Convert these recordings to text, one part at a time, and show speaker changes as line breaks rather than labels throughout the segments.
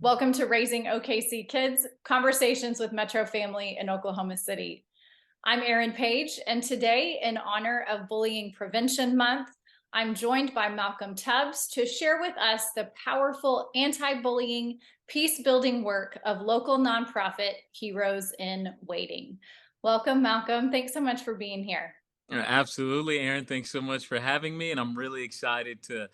Welcome to Raising OKC Kids, Conversations with Metro Family in Oklahoma City. I'm Erin Page, and today, in honor of Bullying Prevention Month, I'm joined by Malcolm Tubbs to share with us the powerful anti-bullying, peace-building work of local nonprofit Heroes in Waiting. Welcome, Malcolm. Thanks so much for being here.
Absolutely, Aaron. Thanks so much for having me. And I'm really excited to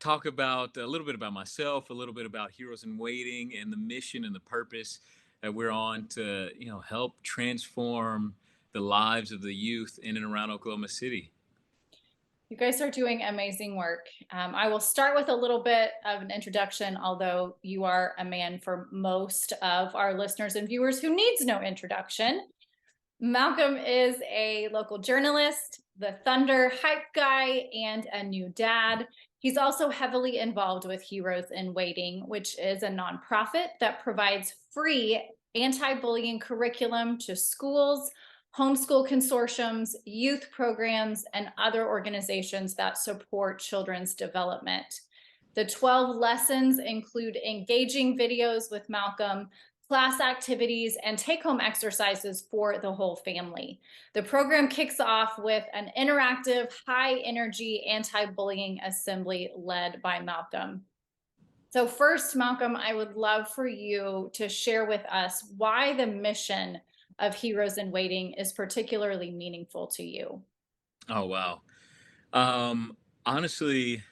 talk about a little bit about myself, a little bit about Heroes in Waiting and the mission and the purpose that we're on to, help transform the lives of the youth in and around Oklahoma City.
You guys are doing amazing work. I will start with a little bit of an introduction, although you are a man for most of our listeners and viewers who needs no introduction. Malcolm is a local journalist, the Thunder hype guy, and a new dad. He's also heavily involved with Heroes in Waiting, which is a nonprofit that provides free anti bullying curriculum to schools, homeschool consortiums, youth programs, and other organizations that support children's development. The 12 lessons include engaging videos with Malcolm, class activities, and take home exercises for the whole family. The program kicks off with an interactive, high energy anti bullying assembly led by Malcolm. So, first, Malcolm, I would love for you to share with us why the mission of Heroes in Waiting is particularly meaningful to you.
Oh, wow. Um, Honestly,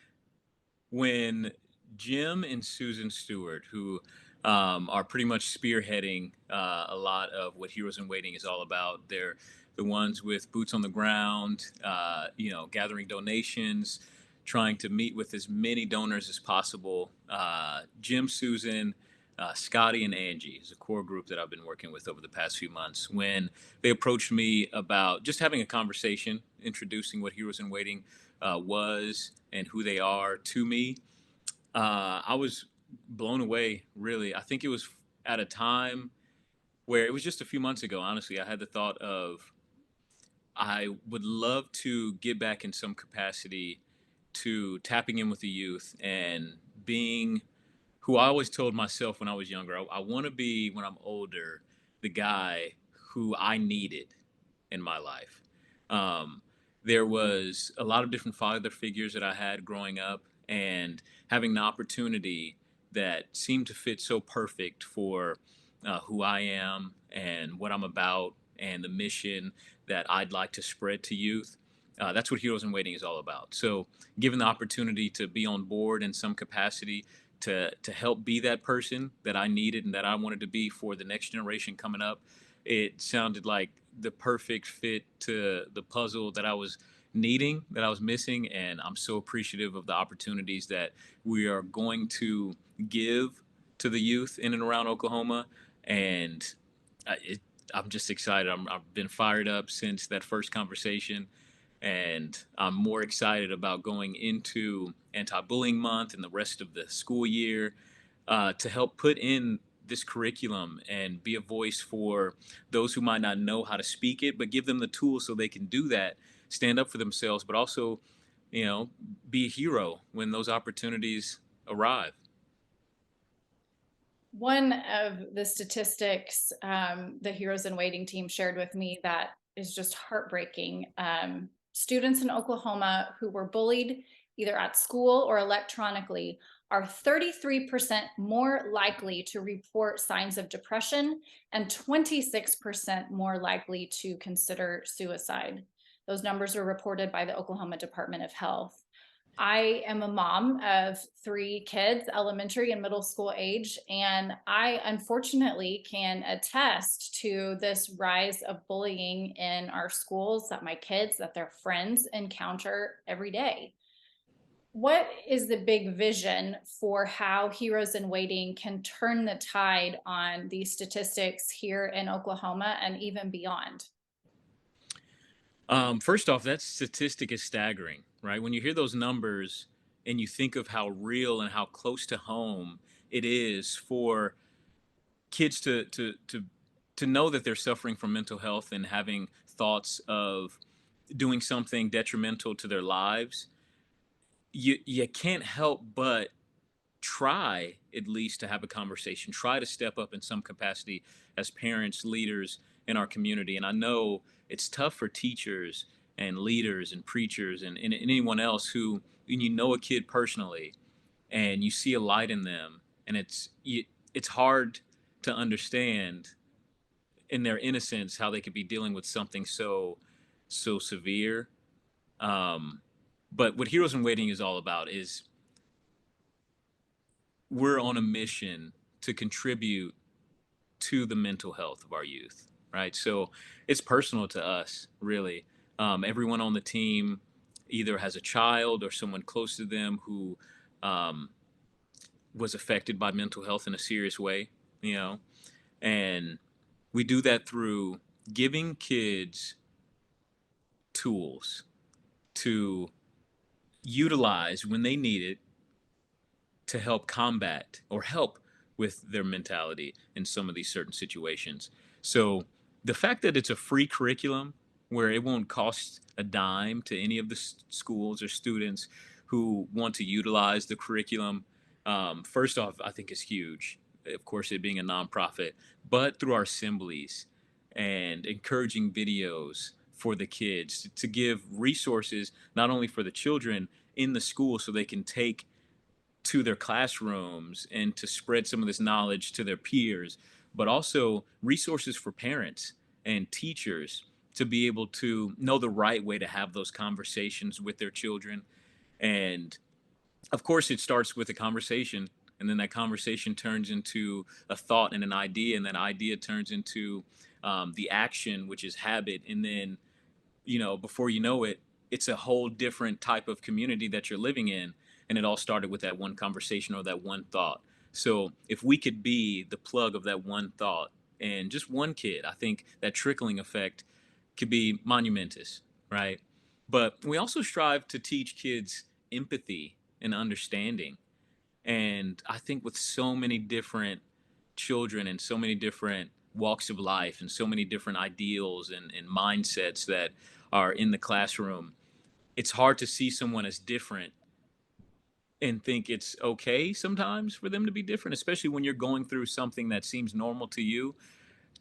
when Jim and Susan Stewart, who are pretty much spearheading a lot of what Heroes in Waiting is all about, they're the ones with boots on the ground, gathering donations, trying to meet with as many donors as possible. Jim, Susan, Scotty, and Angie is a core group that I've been working with over the past few months. When they approached me about just having a conversation, introducing what Heroes in Waiting was and who they are to me, I was blown away, really. I think it was at a time where it was just a few months ago, honestly. I had the thought of I would love to get back in some capacity to tapping in with the youth and being who I always told myself when I was younger. I want to be, when I'm older, the guy who I needed in my life. Um, there was a lot of different father figures that I had growing up, and having the opportunity that seemed to fit so perfect for who I am and what I'm about and the mission that I'd like to spread to youth. That's what Heroes in Waiting is all about. So, given the opportunity to be on board in some capacity to help be that person that I needed and that I wanted to be for the next generation coming up, it sounded like the perfect fit to the puzzle that I was needing, that I was missing. And I'm so appreciative of the opportunities that we are going to give to the youth in and around Oklahoma. And uh, it, I'm just excited. I've been fired up since that first conversation, and I'm more excited about going into anti-bullying month and the rest of the school year to help put in this curriculum and be a voice for those who might not know how to speak it, but give them the tools so they can do that, stand up for themselves, but also, you know, be a hero when those opportunities arrive.
One of the statistics the Heroes in Waiting team shared with me that is just heartbreaking. Students in Oklahoma who were bullied either at school or electronically are 33% more likely to report signs of depression and 26% more likely to consider suicide. Those numbers were reported by the Oklahoma Department of Health. I am a mom of three kids, elementary and middle school age, and I unfortunately can attest to this rise of bullying in our schools that my kids, that their friends encounter every day. What is the big vision for how Heroes in Waiting can turn the tide on these statistics here in Oklahoma and even beyond?
First off, that statistic is staggering, right? When you hear those numbers and you think of how real and how close to home it is for kids to know that they're suffering from mental health and having thoughts of doing something detrimental to their lives, you can't help but try at least to have a conversation, try to step up in some capacity as parents, leaders in our community. And I know it's tough for teachers and leaders and preachers and anyone else who, when you know a kid personally and you see a light in them, and it's hard to understand in their innocence how they could be dealing with something so severe. Um, but what Heroes in Waiting is all about is we're on a mission to contribute to the mental health of our youth, right? So it's personal to us, really. Everyone on the team either has a child or someone close to them who um, was affected by mental health in a serious way, you know, and we do that through giving kids tools to utilize when they need it to help combat or help with their mentality in some of these certain situations. So the fact that it's a free curriculum where it won't cost a dime to any of the schools or students who want to utilize the curriculum, first off, I think is huge. Of course, it being a nonprofit, but through our assemblies and encouraging videos for the kids to give resources not only for the children in the school so they can take to their classrooms and to spread some of this knowledge to their peers, but also resources for parents and teachers to be able to know the right way to have those conversations with their children. And of course, it starts with a conversation, and then that conversation turns into a thought and an idea, and that idea turns into the action, which is habit. And then, before you know it, it's a whole different type of community that you're living in. And it all started with that one conversation or that one thought. So if we could be the plug of that one thought and just one kid, I think that trickling effect could be monumentous, right? But we also strive to teach kids empathy and understanding. And I think with so many different children and so many different walks of life and so many different ideals and mindsets that are in the classroom, it's hard to see someone as different and think it's okay sometimes for them to be different, especially when you're going through something that seems normal to you.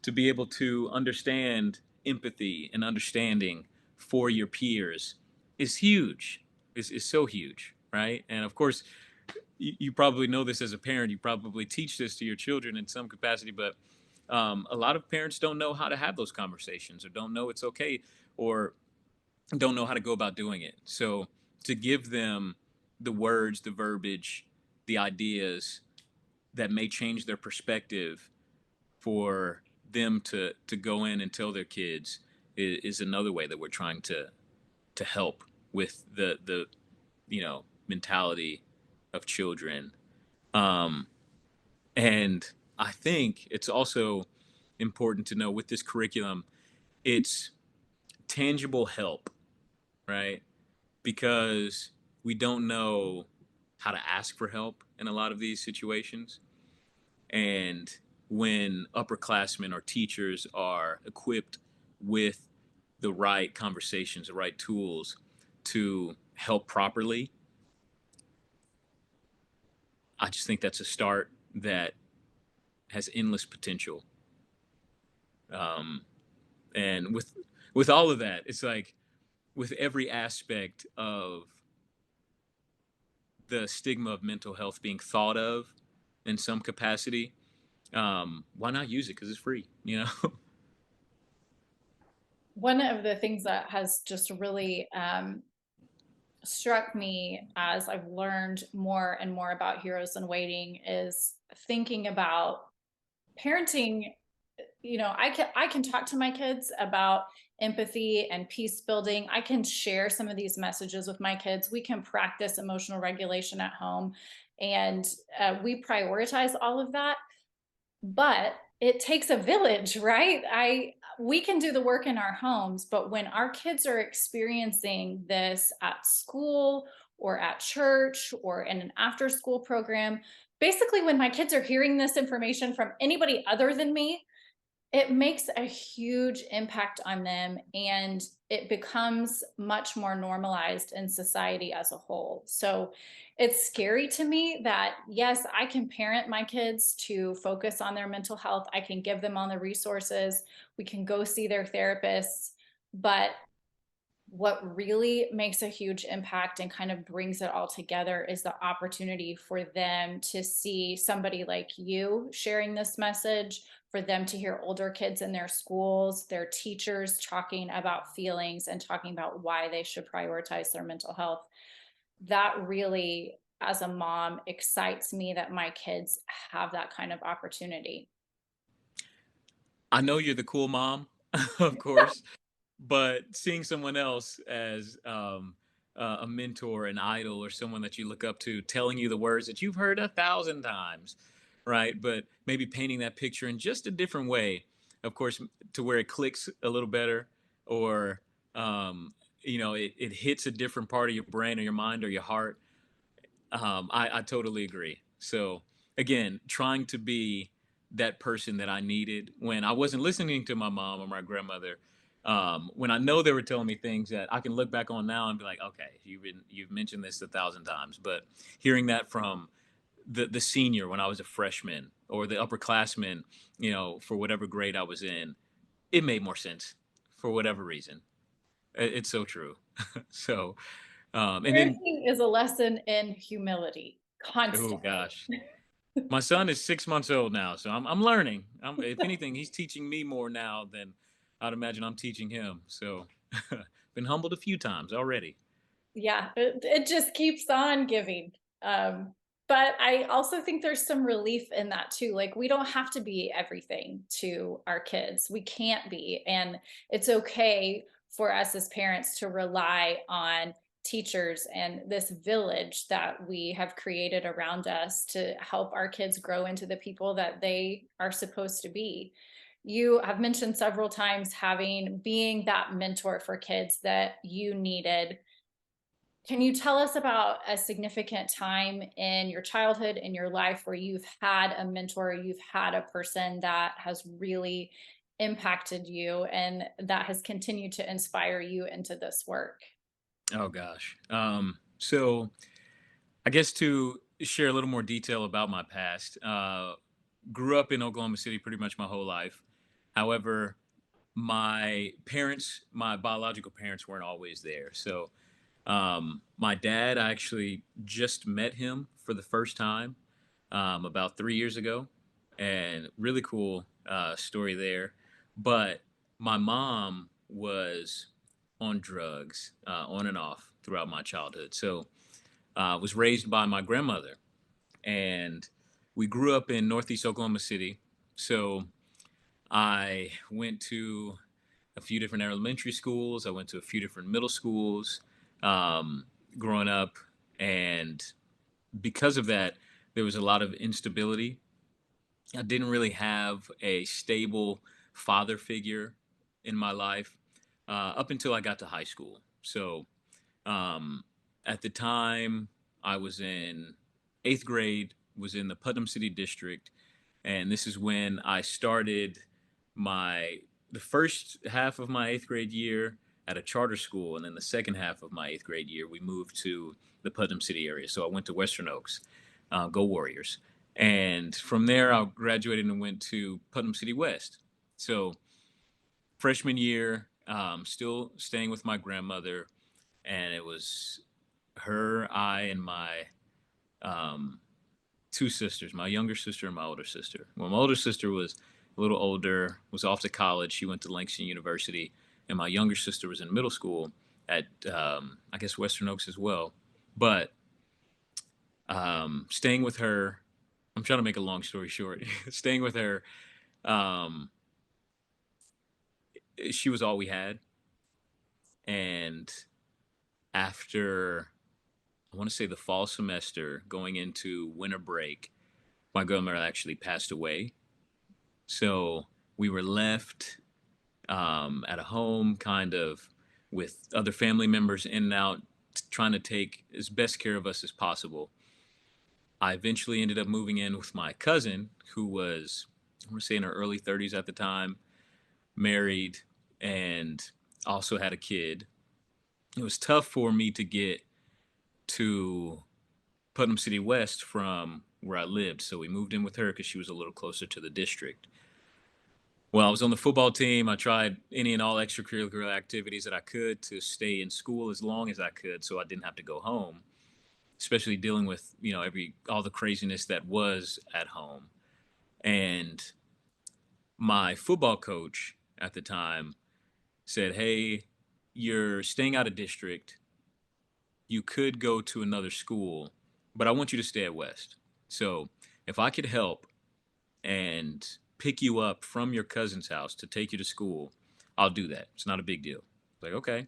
To be able to understand empathy and understanding for your peers is huge, is so huge, right? And of course, you probably know this as a parent. You probably teach this to your children in some capacity, but a lot of parents don't know how to have those conversations or don't know it's okay or don't know how to go about doing it. So to give them the words, the verbiage, the ideas that may change their perspective for them to go in and tell their kids is another way that we're trying to help with the mentality of children. Um, and I think it's also important to know with this curriculum, it's tangible help, right? Because we don't know how to ask for help in a lot of these situations. And when upperclassmen or teachers are equipped with the right conversations, the right tools to help properly, I just think that's a start that has endless potential. Um, and with all of that, it's like with every aspect of the stigma of mental health being thought of in some capacity, why not use it? Because it's free, you know?
One of the things that has just really struck me as I've learned more and more about Heroes in Waiting is thinking about parenting. I can talk to my kids about empathy and peace building. I can share some of these messages with my kids. We can practice emotional regulation at home, and we prioritize all of that. But it takes a village, right? I We can do the work in our homes, but when our kids are experiencing this at school or at church or in an after school program, basically when my kids are hearing this information from anybody other than me, It makes a huge impact on them, and it becomes much more normalized in society as a whole. So it's scary to me that, yes, I can parent my kids to focus on their mental health. I can give them all the resources. We can go see their therapists. But what really makes a huge impact and kind of brings it all together is the opportunity for them to see somebody like you sharing this message, for them to hear older kids in their schools, their teachers talking about feelings and talking about why they should prioritize their mental health. That really, as a mom, excites me that my kids have that kind of opportunity.
I know you're the cool mom, of course, but seeing someone else as a mentor, an idol, or someone that you look up to, telling you the words that you've heard 1,000 times, right? But maybe painting that picture in just a different way, of course, to where it clicks a little better, or it hits a different part of your brain or your mind or your heart. I totally agree. So again, trying to be that person that I needed when I wasn't listening to my mom or my grandmother. When I know they were telling me things that I can look back on now and be like, okay, you've mentioned this 1,000 times, but hearing that from the senior when I was a freshman, or the upperclassman, for whatever grade I was in, it made more sense for whatever reason. It's so true. So, and then,
Parenting is a lesson in humility
oh
constantly.
gosh, my son is 6 months old now, so I'm learning. If anything, he's teaching me more now than I'd imagine I'm teaching him. So, been humbled a few times already.
Yeah, it just keeps on giving. But I also think there's some relief in that too. Like, we don't have to be everything to our kids. We can't be. And it's okay for us as parents to rely on teachers and this village that we have created around us to help our kids grow into the people that they are supposed to be. You have mentioned several times being that mentor for kids that you needed. Can you tell us about a significant time in your childhood, in your life, where you've had a mentor, you've had a person that has really impacted you and that has continued to inspire you into this work?
Oh gosh. So I guess to share a little more detail about my past, grew up in Oklahoma City pretty much my whole life. However, my parents, my biological parents, weren't always there. So my dad, I actually just met him for the first time about 3 years ago, and really cool story there. But my mom was on drugs, on and off throughout my childhood. So was raised by my grandmother, and we grew up in Northeast Oklahoma City. So I went to a few different elementary schools. I went to a few different middle schools um, growing up. And because of that, there was a lot of instability. I didn't really have a stable father figure in my life up until I got to high school. So um, at the time, I was in eighth grade, was in the Putnam City District, and this is when I started my the first half of my eighth grade year at a charter school, and then the second half of my eighth grade year we moved to the Putnam City area. So I went to Western Oaks, go Warriors, and from there I graduated and went to Putnam City West. So freshman year, still staying with my grandmother, and it was her, I, and my um, two sisters, my younger sister and my older sister. Well, my older sister was a little older, was off to college. She went to Langston University, and my younger sister was in middle school at, I guess, Western Oaks as well. But staying with her, I'm trying to make a long story short. Staying with her, um, she was all we had. And after, I want to say the fall semester, going into winter break, my grandmother actually passed away. So we were left at a home, kind of with other family members in and out, trying to take as best care of us as possible. I eventually ended up moving in with my cousin, who was I want to say in her early 30s at the time, married, and also had a kid. It was tough for me to get to Putnam City West from where I lived. So we moved in with her because she was a little closer to the district. Well, I was on the football team. I tried any and all extracurricular activities that I could to stay in school as long as I could so I didn't have to go home, especially dealing with, all the craziness that was at home. And my football coach at the time said, "Hey, you're staying out of district. You could go to another school, but I want you to stay at West. So if I could help and pick you up from your cousin's house to take you to school, I'll do that. It's not a big deal." Like, okay.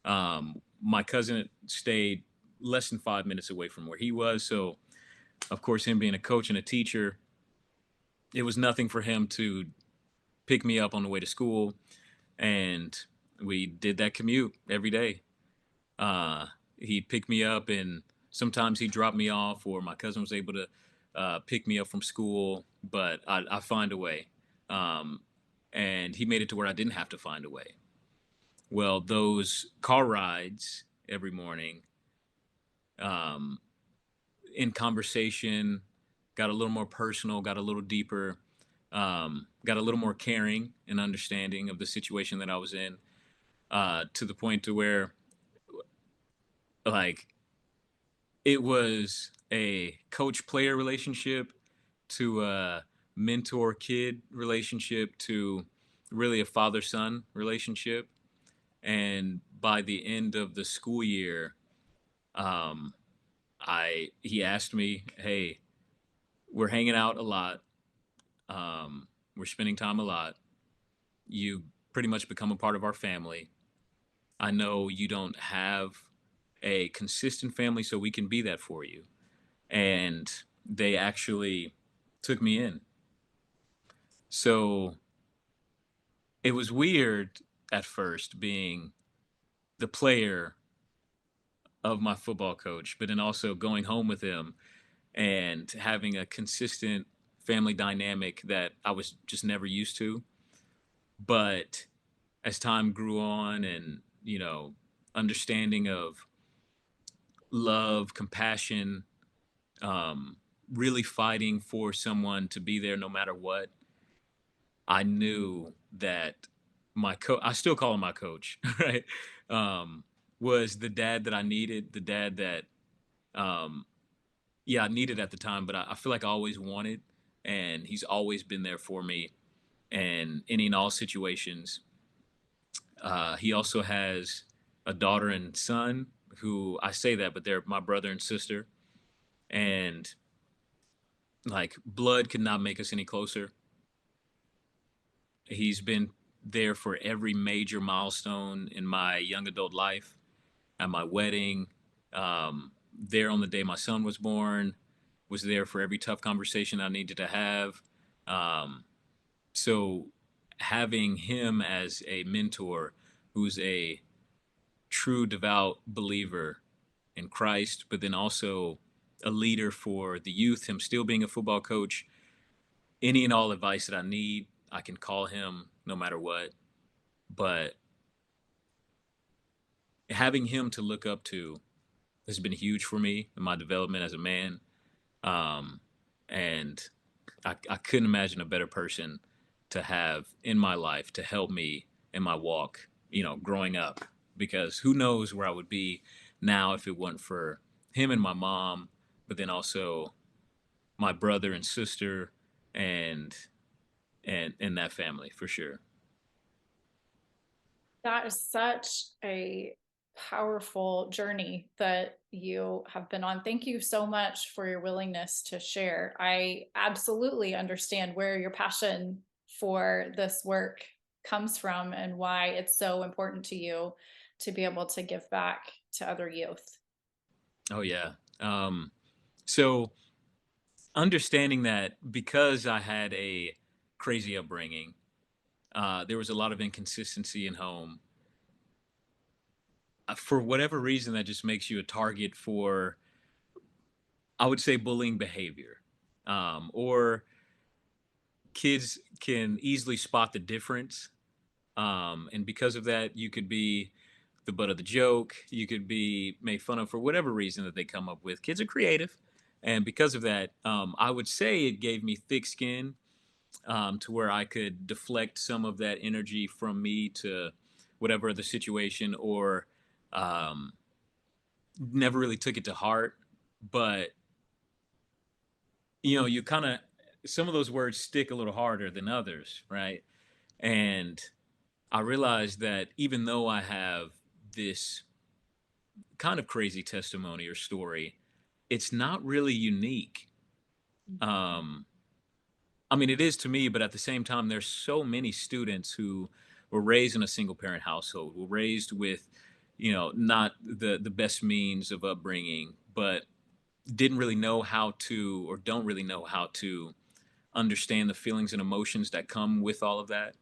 My cousin stayed less than 5 minutes away from where he was. So, of course, him being a coach and a teacher, it was nothing for him to pick me up on the way to school. And we did that commute every day. Uh, he'd pick me up, and sometimes he'd drop me off, or my cousin was able to pick me up from school, but I find a way. Um, and he made it to where I didn't have to find a way. Well, those car rides every morning, um, in conversation, got a little more personal, got a little deeper, got a little more caring and understanding of the situation that I was in, to the point to where, like, it was a coach player relationship to a mentor kid relationship to really a father son relationship. And by the end of the school year, um, he asked me, "Hey, we're hanging out a lot. We're spending time a lot. You pretty much become a part of our family. I know you don't have a consistent family, so we can be that for you." And they actually took me in. So it was weird at first being the player of my football coach, but then also going home with him and having a consistent family dynamic that I was just never used to. But as time grew on, and, understanding of love, compassion, um, really fighting for someone to be there no matter what, I knew that my coach, I still call him my coach, right? Um, was the dad that I needed, the dad that, um, yeah, I needed at the time, but I feel like I always wanted. And he's always been there for me and any and all situations. He also has a daughter and son who, I say that, but they're my brother and sister. And like, blood could not make us any closer. He's been there for every major milestone in my young adult life, at my wedding, there on the day my son was born, was there for every tough conversation I needed to have. Um, so having him as a mentor who's a true devout believer in Christ, but then also a leader for the youth, him still being a football coach, any and all advice that I need, I can call him no matter what. But having him to look up to has been huge for me in my development as a man. Um, and I couldn't imagine a better person to have in my life to help me in my walk, growing up, because who knows where I would be now if it wasn't for him and my mom, but then also my brother and sister, and and that family for sure.
That is such a powerful journey that you have been on. Thank you so much for your willingness to share. I absolutely understand where your passion for this work comes from and why it's so important to you to be able to give back to other youth.
Oh yeah. So understanding that because I had a crazy upbringing, there was a lot of inconsistency in home. For whatever reason, that just makes you a target for, I would say, bullying behavior, or kids can easily spot the difference. And because of that, you could be the butt of the joke. You could be made fun of for whatever reason that they come up with. Kids are creative. And because of that, I would say it gave me thick skin, to where I could deflect some of that energy from me to whatever the situation, or um, never really took it to heart. But, you kind of, some of those words stick a little harder than others, right? And I realized that even though I have this kind of crazy testimony or story, it's not really unique. Um, I mean, it is to me, but at the same time, there's so many students who were raised in a single parent household, were raised with, not the best means of upbringing, but didn't really know how to, or don't really know how to understand the feelings and emotions that come with all of that.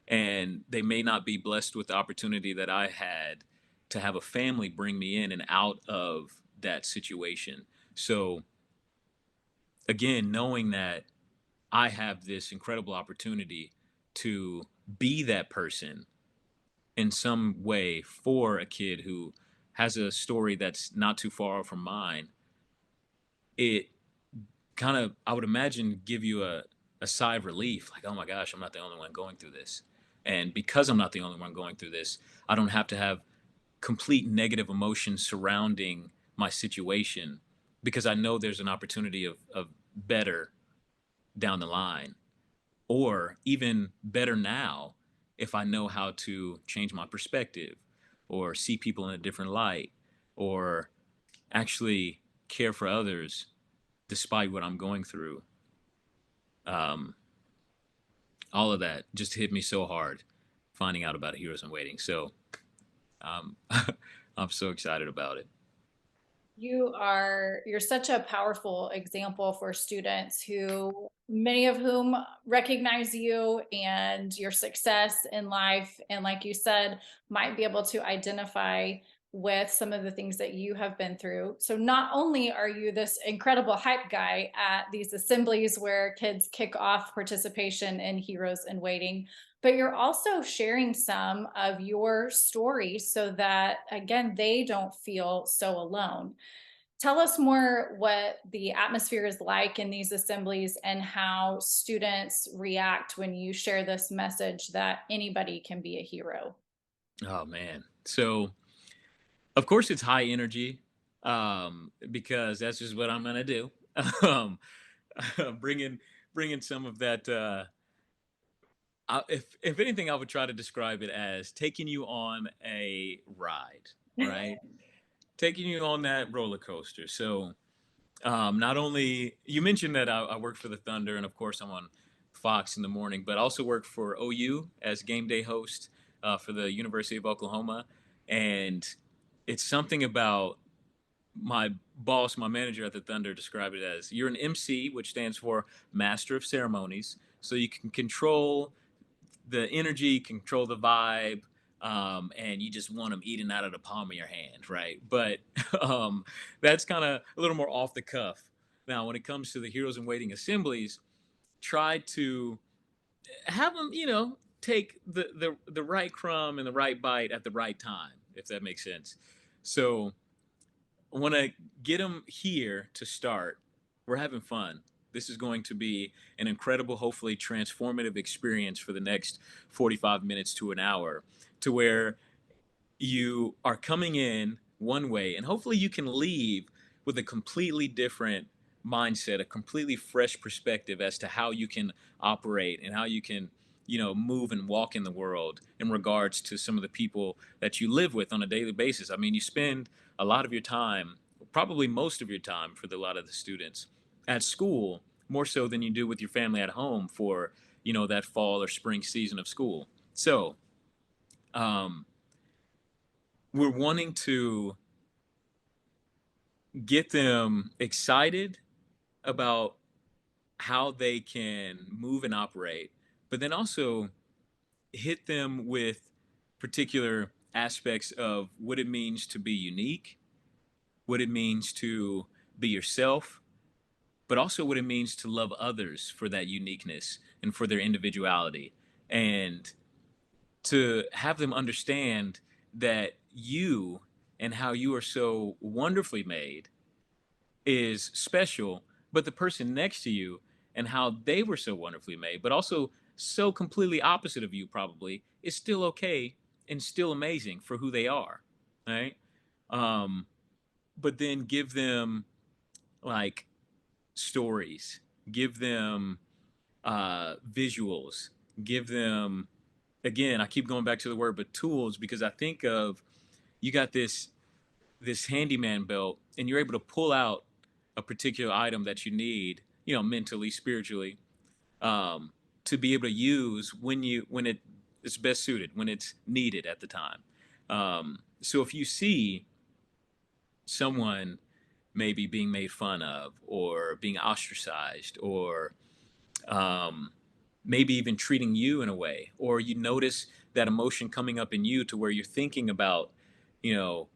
And they may not be blessed with the opportunity that I had to have a family bring me in and out of that situation. So, again, knowing that I have this incredible opportunity to be that person in some way for a kid who has a story that's not too far from mine, it kind of, I would imagine, give you a sigh of relief, like, oh my gosh, I'm not the only one going through this. And because I'm not the only one going through this, I don't have to have complete negative emotions surrounding my situation, because I know there's an opportunity of better down the line, or even better now, if I know how to change my perspective, or see people in a different light, or actually care for others despite what I'm going through. Um, all of that just hit me so hard finding out about Heroes in Waiting. So, um, I'm so excited about it.
You're such a powerful example for students who, many of whom recognize you and your success in life, and like you said, might be able to identify with some of the things that you have been through. So not only are you this incredible hype guy at these assemblies where kids kick off participation in Heroes in Waiting, but you're also sharing some of your story so that, again, they don't feel so alone. Tell us more what the atmosphere is like in these assemblies and how students react when you share this message that anybody can be a hero.
Oh man. So, of course it's high energy, because that's just what I'm gonna do. um, bringing bringing some of that. If anything, I would try to describe it as taking you on a ride, right? Taking you on that roller coaster. So, not only you mentioned that I work for the Thunder, and of course I'm on Fox in the morning, but I also work for OU as game day host, for the University of Oklahoma, and it's something about my boss, my manager at the Thunder, described it as you're an MC, which stands for Master of Ceremonies. So you can control the energy, control the vibe, and you just want them eating out of the palm of your hand, right? But um, that's kind of a little more off the cuff. Now, when it comes to the Heroes in Waiting assemblies, try to have them, take the right crumb and the right bite at the right time, if that makes sense. So I want to get them here to start. We're having fun. This is going to be an incredible, hopefully transformative experience for the next 45 minutes to an hour, to where you are coming in one way and hopefully you can leave with a completely different mindset, a completely fresh perspective as to how you can operate and how you can, move and walk in the world in regards to some of the people that you live with on a daily basis. I mean, you spend a lot of your time, probably most of your time for a lot of the students at school, more so than you do with your family at home for, that fall or spring season of school. So, um, we're wanting to get them excited about how they can move and operate, but then also hit them with particular aspects of what it means to be unique, what it means to be yourself, but also what it means to love others for that uniqueness and for their individuality, and to have them understand that you and how you are so wonderfully made is special, but the person next to you and how they were so wonderfully made, but also so completely opposite of you probably is still okay and still amazing for who they are, right? Um, but then give them like stories, give them visuals, give them, again, I keep going back to the word, but tools, because I think of, you got this handyman belt and you're able to pull out a particular item that you need, mentally, spiritually, um, to be able to use when it's best suited, when it's needed at the time. So if you see someone maybe being made fun of or being ostracized, or um, maybe even treating you in a way, or you notice that emotion coming up in you to where you're thinking about, you know,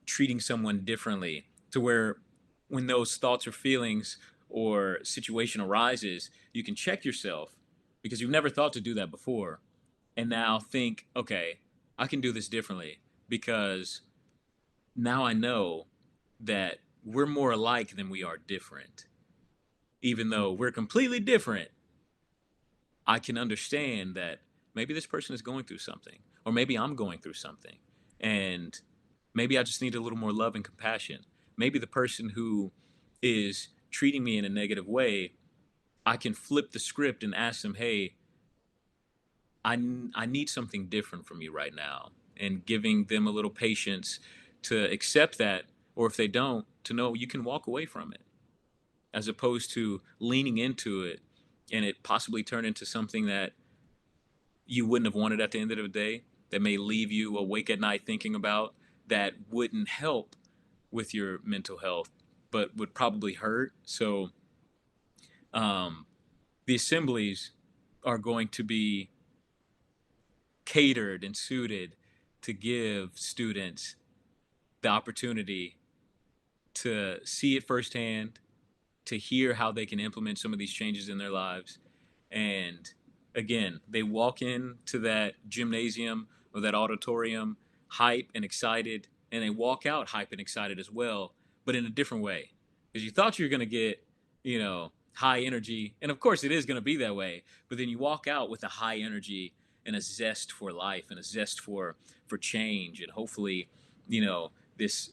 treating someone differently, to where when those thoughts or feelings or situation arises, you can check yourself because you've never thought to do that before. And now think, okay, I can do this differently because now I know that we're more alike than we are different. Even though we're completely different, I can understand that maybe this person is going through something, or maybe I'm going through something. And maybe I just need a little more love and compassion. Maybe the person who is treating me in a negative way, I can flip the script and ask them, hey, I need something different from you right now. And giving them a little patience to accept that, or if they don't, to know you can walk away from it, as opposed to leaning into it and it possibly turn into something that you wouldn't have wanted at the end of the day, that may leave you awake at night thinking about, that wouldn't help with your mental health, but would probably hurt. So um, the assemblies are going to be catered and suited to give students the opportunity to see it firsthand, to hear how they can implement some of these changes in their lives. And again, they walk into that gymnasium or that auditorium hype and excited, and they walk out hype and excited as well, but in a different way. Because you thought you were going to get, high energy. And of course, it is going to be that way. But then you walk out with a high energy and a zest for life and a zest for change. And hopefully, this,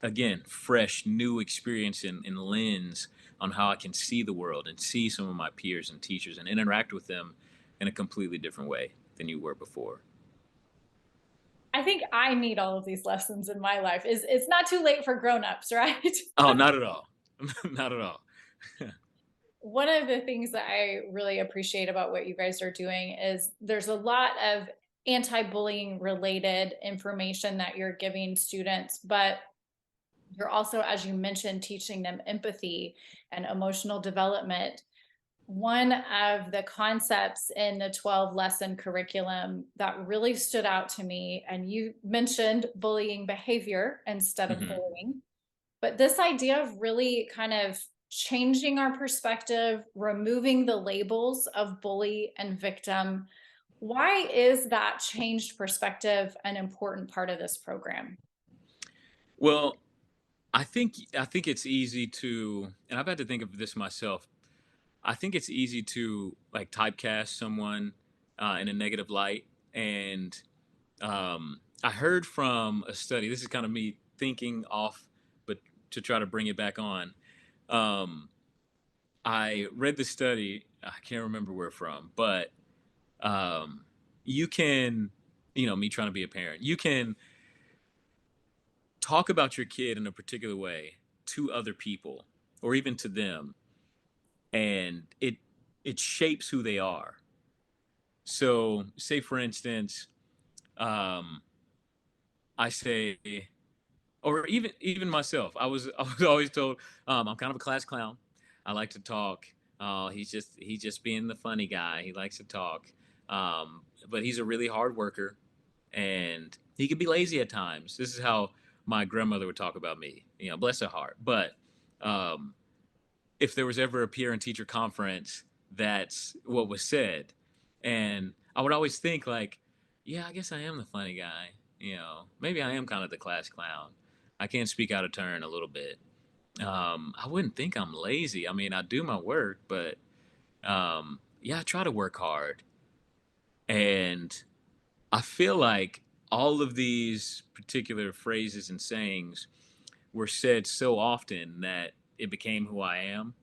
again, fresh new experience and lens on how I can see the world and see some of my peers and teachers and interact with them in a completely different way than you were before.
I think I need all of these lessons in my life. Is it's not too late for grown-ups, right?
Oh, not at all. Not at all.
One of the things that I really appreciate about what you guys are doing is there's a lot of anti-bullying related information that you're giving students, but you're also, as you mentioned, teaching them empathy and emotional development. One of the concepts in the 12 lesson curriculum that really stood out to me, and you mentioned bullying behavior instead of
Hmm.
bullying, but this idea of really kind of changing our perspective, removing the labels of bully and victim. Why is that changed perspective an important part of this program?
Well, I think it's easy to, and I've had to think of this myself. I think it's easy to like typecast someone in a negative light. And I heard from a study. This is kind of me thinking off, but to try to bring it back on. Um, I read the study. I can't remember where from, but um, you can, me trying to be a parent, you can talk about your kid in a particular way to other people or even to them, and it shapes who they are. So, say for instance, um, I say, or even myself, I was always told I'm kind of a class clown. I like to talk. He's just being the funny guy. He likes to talk, but he's a really hard worker, and he can be lazy at times. This is how my grandmother would talk about me. Bless her heart. But um, if there was ever a peer and teacher conference that's what was said. And I would always think like, yeah, I guess I am the funny guy. Maybe I am kind of the class clown. I can speak out of turn a little bit. I wouldn't think I'm lazy. I mean, I do my work, but yeah, I try to work hard. And I feel like all of these particular phrases and sayings were said so often that it became who I am.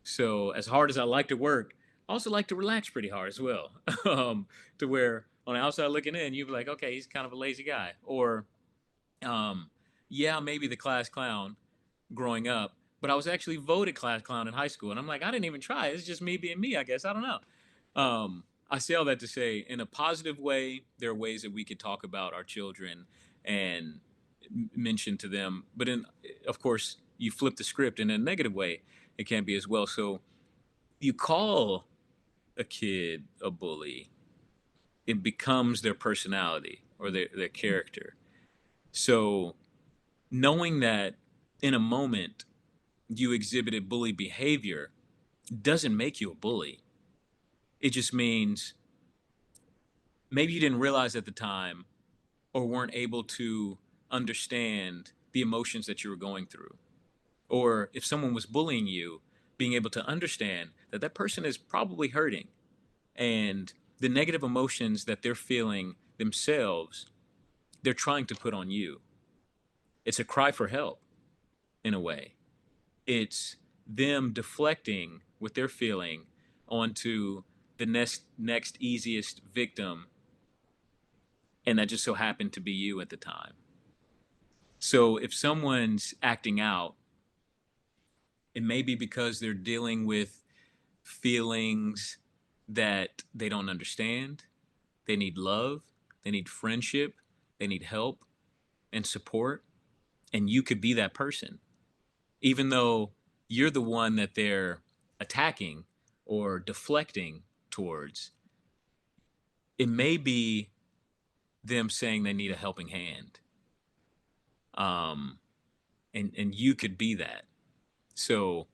So as hard as I like to work, I also like to relax pretty hard as well. To where on the outside looking in, you'd be like, okay, he's kind of a lazy guy. Or um, yeah, maybe the class clown growing up, but I was actually voted class clown in high school. And I'm like, I didn't even try. It's just me being me, I guess. I don't know. I say all that to say, in a positive way, there are ways that we could talk about our children and mention to them. But of course, you flip the script in a negative way, it can be as well. So you call a kid a bully, it becomes their personality or their character. So knowing that in a moment you exhibited bully behavior doesn't make you a bully. It just means maybe you didn't realize at the time or weren't able to understand the emotions that you were going through. Or if someone was bullying you, being able to understand that that person is probably hurting and the negative emotions that they're feeling themselves, they're trying to put on you. It's a cry for help in a way. It's them deflecting what they're feeling onto the next easiest victim, and that just so happened to be you at the time. So if someone's acting out, it may be because they're dealing with feelings that they don't understand. They need love, they need friendship, they need help and support, and you could be that person. Even though you're the one that they're attacking or deflecting towards, it may be them saying they need a helping hand. Um, and you could be that. So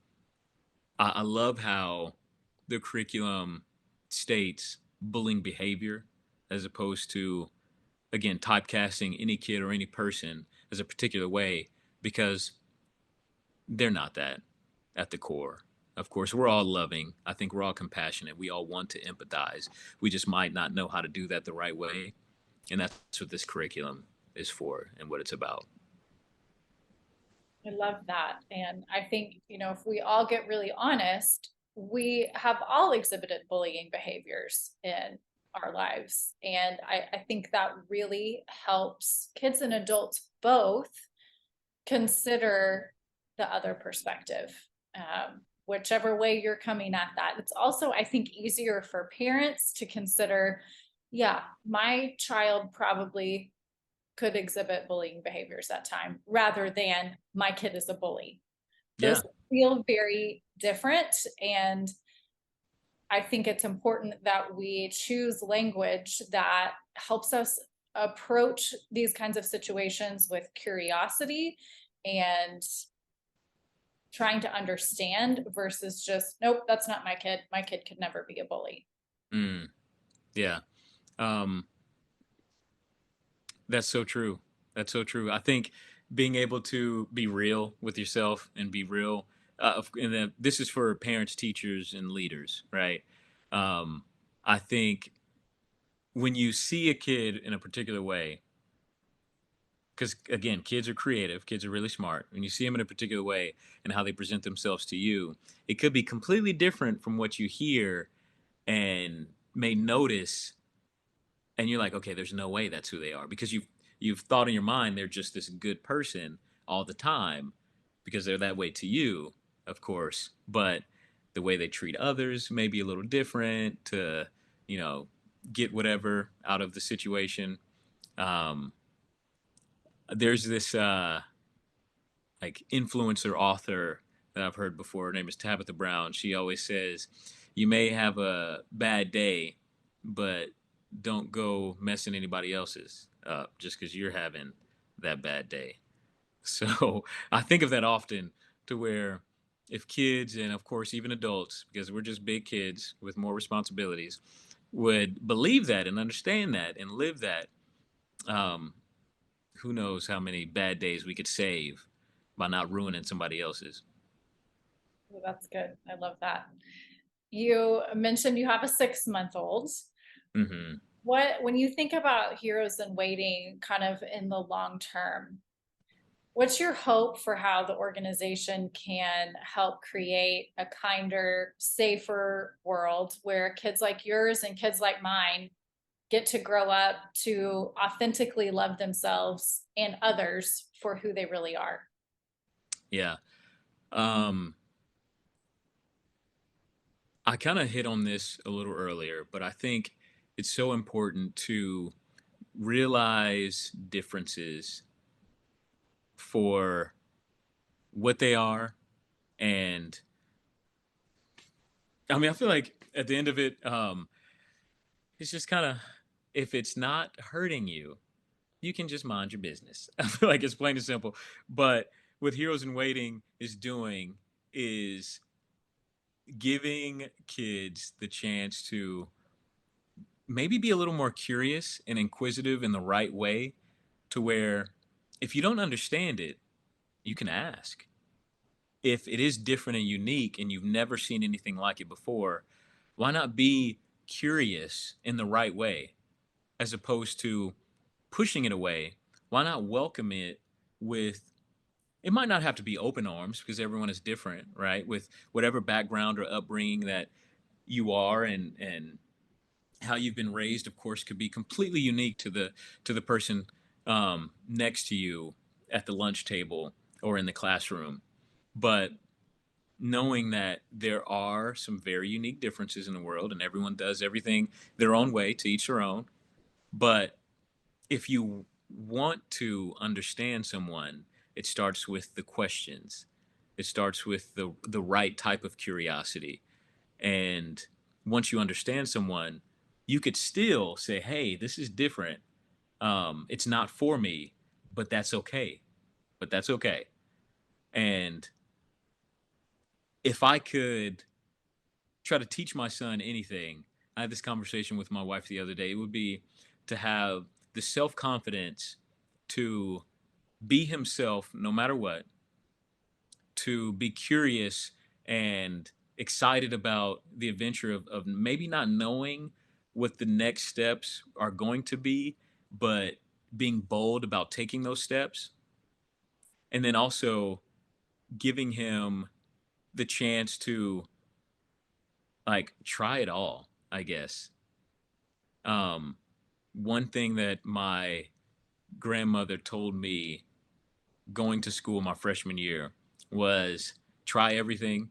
I love how the curriculum states bullying behavior as opposed to, again, typecasting any kid or any person as a particular way, because they're not that at the core. Of course, we're all loving. I think we're all compassionate. We all want to empathize. We just might not know how to do that the right way. And that's what this curriculum is for and what it's about.
I love that. And I think, if we all get really honest, we have all exhibited bullying behaviors in our lives. And I think that really helps kids and adults both consider the other perspective, whichever way you're coming at that. It's also, I think, easier for parents to consider, yeah, my child probably could exhibit bullying behaviors at time rather than my kid is a bully.
Yeah.
Those feel very different. And I think it's important that we choose language that helps us approach these kinds of situations with curiosity and trying to understand versus just, nope, that's not my kid. My kid could never be a bully.
Mm, yeah. Um, that's so true. That's so true. I think being able to be real with yourself and be real, and then this is for parents, teachers, and leaders, right? Um, I think when you see a kid in a particular way, because again, kids are creative, kids are really smart. When you see them in a particular way and how they present themselves to you, it could be completely different from what you hear and may notice, and you're like, okay, there's no way that's who they are, because you've thought in your mind they're just this good person all the time because they're that way to you, of course, but the way they treat others may be a little different to, you know, get whatever out of the situation. Um, there's this like influencer author that I've heard before. Her name is Tabitha Brown. She always says, "You may have a bad day, but don't go messing anybody else's up just because you're having that bad day." So I think of that often, to where if kids, and of course even adults, because we're just big kids with more responsibilities, would believe that and understand that and live that, um, who knows how many bad days we could save by not ruining somebody else's.
Well, that's good. I love that. You mentioned you have a 6-month-old.
Hmm.
When you think about Heroes in Waiting kind of in the long term, what's your hope for how the organization can help create a kinder, safer world where kids like yours and kids like mine get to grow up to authentically love themselves and others for who they really are?
Yeah. Um, I kind of hit on this a little earlier, but I think it's so important to realize differences for what they are. And I mean, I feel like at the end of it, it's just kind of, if it's not hurting you, you can just mind your business. I feel like it's plain and simple. But what Heroes in Waiting is doing is giving kids the chance to maybe be a little more curious and inquisitive in the right way, to where if you don't understand it, you can ask. If it is different and unique and you've never seen anything like it before, why not be curious in the right way as opposed to pushing it away? Why not welcome it with, it might not have to be open arms because everyone is different, right? With whatever background or upbringing that you are, and how you've been raised, of course, could be completely unique to the person next to you at the lunch table or in the classroom. But knowing that there are some very unique differences in the world and everyone does everything their own way, to each their own. But if you want to understand someone, it starts with the questions. It starts with the right type of curiosity. And once you understand someone, you could still say, "Hey, this is different. It's not for me, but that's okay. But that's okay." And if I could try to teach my son anything, I had this conversation with my wife the other day. It would be to have the self confidence to be himself no matter what, to be curious and excited about the adventure of maybe not knowing what the next steps are going to be, but being bold about taking those steps. And then also giving him the chance to like try it all, I guess. Um, One thing that my grandmother told me going to school my freshman year was try everything.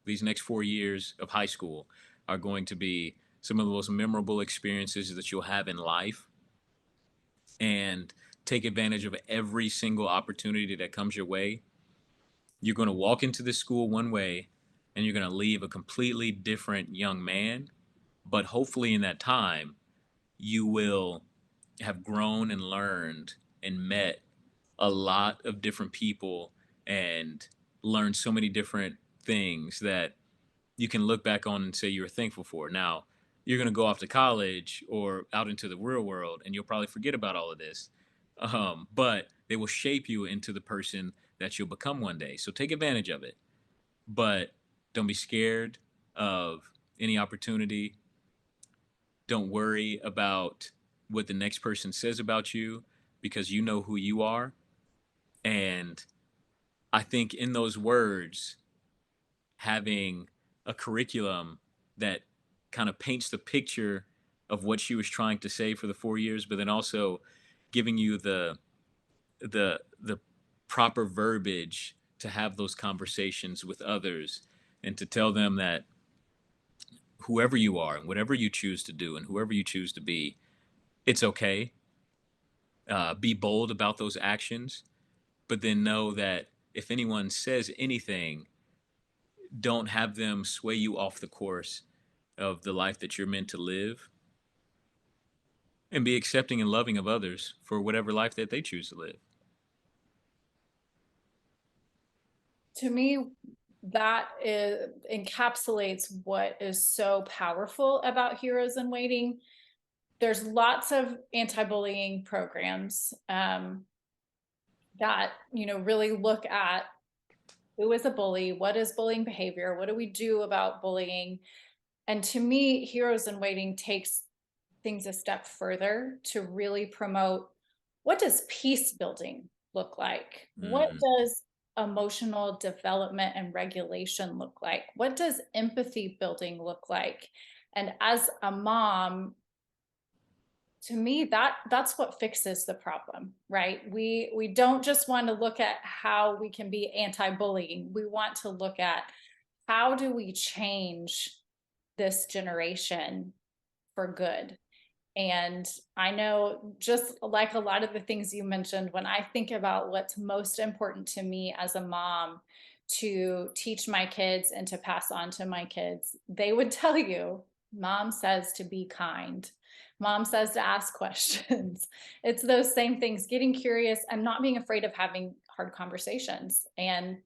These next 4 years of high school are going to be some of the most memorable experiences that you'll have in life, and take advantage of every single opportunity that comes your way. You're going to walk into this school one way and you're going to leave a completely different young man. But hopefully, in that time, you will have grown and learned and met a lot of different people and learned so many different things that you can look back on and say you were thankful for. Now, you're going to go off to college or out into the real world, and you'll probably forget about all of this. But they will shape you into the person that you'll become one day. So take advantage of it, but don't be scared of any opportunity. Don't worry about what the next person says about you, because you know who you are. And I think in those words, having a curriculum that kind of paints the picture of what she was trying to say for the 4 years, but then also giving you the proper verbiage to have those conversations with others, and to tell them that whoever you are and whatever you choose to do and whoever you choose to be, it's okay. Be bold about those actions, but then know that if anyone says anything, don't have them sway you off the course of the life that you're meant to live, and be accepting and loving of others for whatever life that they choose to live.
To me, that encapsulates what is so powerful about Heroes in Waiting. There's lots of anti-bullying programs that really look at who is a bully, what is bullying behavior, what do we do about bullying. And to me, Heroes in Waiting takes things a step further to really promote, what does peace building look like? What
Mm.
does emotional development and regulation look like? What does empathy building look like? And as a mom, to me, that's what fixes the problem, right? We don't just want to look at how we can be anti-bullying. We want to look at, how do we change this generation for good. And I know, just like a lot of the things you mentioned, when I think about what's most important to me as a mom to teach my kids and to pass on to my kids, they would tell you, mom says to be kind. Mom says to ask questions. It's those same things, getting curious and not being afraid of having hard conversations. And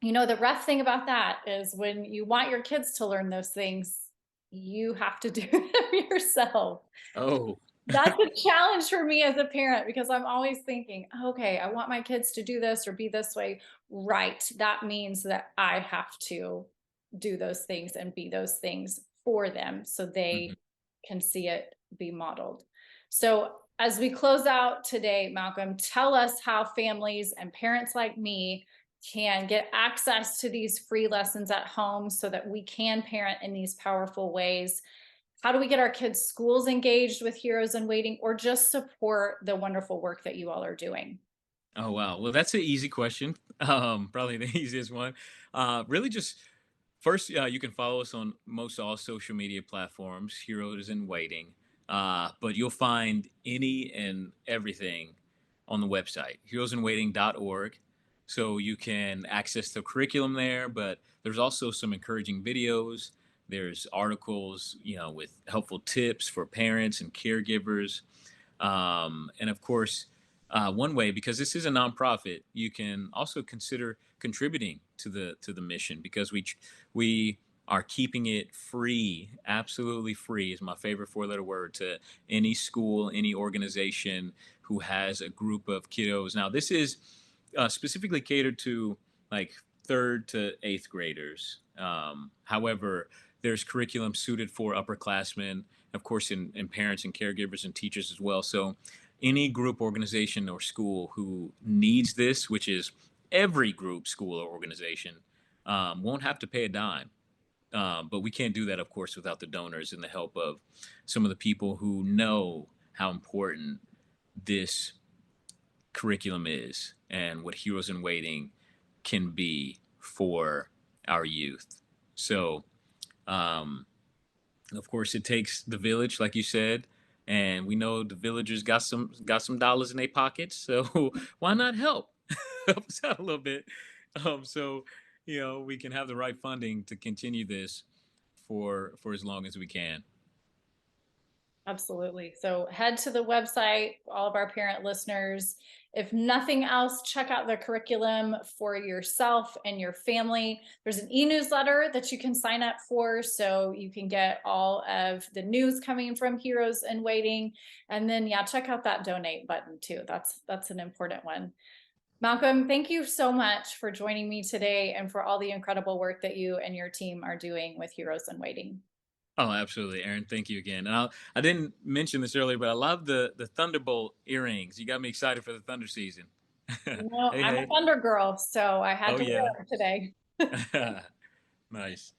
the rough thing about that is, when you want your kids to learn those things, you have to do them yourself.
Oh.
That's a challenge for me as a parent, because I'm always thinking, okay, I want my kids to do this or be this way. Right. That means that I have to do those things and be those things for them so
Mhm.
they can see it be modeled. So, as we close out today, Malcolm, tell us how families and parents like me can get access to these free lessons at home so that we can parent in these powerful ways. How do we get our kids' schools engaged with Heroes in Waiting, or just support the wonderful work that you all are doing?
Oh wow. Well, that's an easy question. Probably the easiest one. Really, just first, you can follow us on most all social media platforms. Heroes in Waiting. But you'll find any and everything on the website, heroesinwaiting.org. So you can access the curriculum there, but there's also some encouraging videos. There's articles, with helpful tips for parents and caregivers. And of course, one way, because this is a nonprofit, you can also consider contributing to the mission, because we are keeping it free, absolutely free is my favorite four-letter word, to any school, any organization who has a group of kiddos. Now, this is specifically catered to like third to eighth graders. However, there's curriculum suited for upperclassmen, of course, in parents and caregivers and teachers as well. So, any group, organization, or school who needs this, which is every group, school, or organization, won't have to pay a dime. But we can't do that, of course, without the donors and the help of some of the people who know how important this curriculum is and what Heroes in Waiting can be for our youth. So, um, of course, it takes the village, like you said, and we know the villagers got some dollars in their pockets. So why not help? Help us out a little bit, so we can have the right funding to continue this for as long as we can.
Absolutely. So head to the website, all of our parent listeners. If nothing else, check out the curriculum for yourself and your family. There's an e-newsletter that you can sign up for so you can get all of the news coming from Heroes in Waiting. And then yeah, check out that donate button too. That's an important one. Malcolm, thank you so much for joining me today and for all the incredible work that you and your team are doing with Heroes in Waiting.
Oh, absolutely, Aaron. Thank you again. And I didn't mention this earlier, but I love the Thunderbolt earrings. You got me excited for the Thunder season. Hey,
I'm a
hey.
Thunder girl, so I had
Oh
to wear
yeah.
them today.
Nice.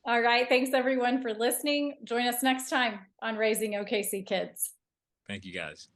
All right. Thanks everyone for listening. Join us next time on Raising OKC Kids.
Thank you guys.